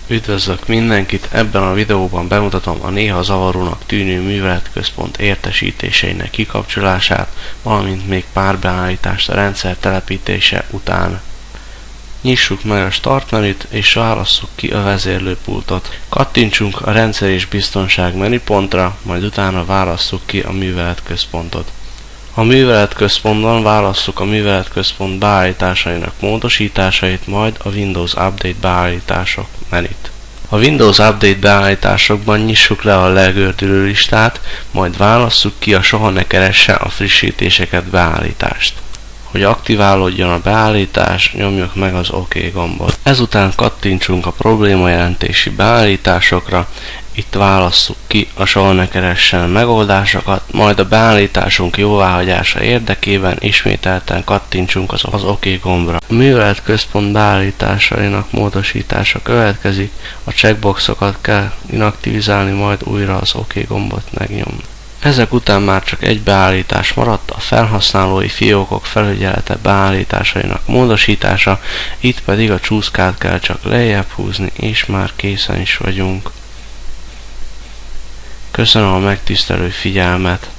Üdvözlök mindenkit! Ebben a videóban bemutatom a néha zavarónak tűnő műveletközpont értesítéseinek kikapcsolását, valamint még pár beállítást a rendszer telepítése után. Nyissuk meg a Start menüt és válasszuk ki a vezérlőpultot. Kattintsunk a rendszer és biztonság menüpontra, majd utána válasszuk ki a műveletközpontot. A műveletközpontban válasszuk a műveletközpont beállításainak módosításait, majd a Windows Update beállítások menüt. A Windows Update beállításokban nyissuk le a legördülő listát, majd válasszuk ki a soha ne keresse a frissítéseket beállítást. Hogy aktiválódjon a beállítás, nyomjuk meg az OK gombot. Ezután kattintsunk a problémajelentési beállításokra, itt válasszuk ki a soha ne keressen megoldásokat, majd a beállításunk jóváhagyása érdekében ismételten kattintsunk az OK gombra. A műveletközpont beállításainak módosítása következik, a checkboxokat kell inaktivizálni, majd újra az OK gombot megnyomni. Ezek után már csak egy beállítás maradt, a felhasználói fiókok felügyelete beállításainak módosítása, itt pedig a csúszkát kell csak lejjebb húzni, és már készen is vagyunk. Köszönöm a megtisztelő figyelmet!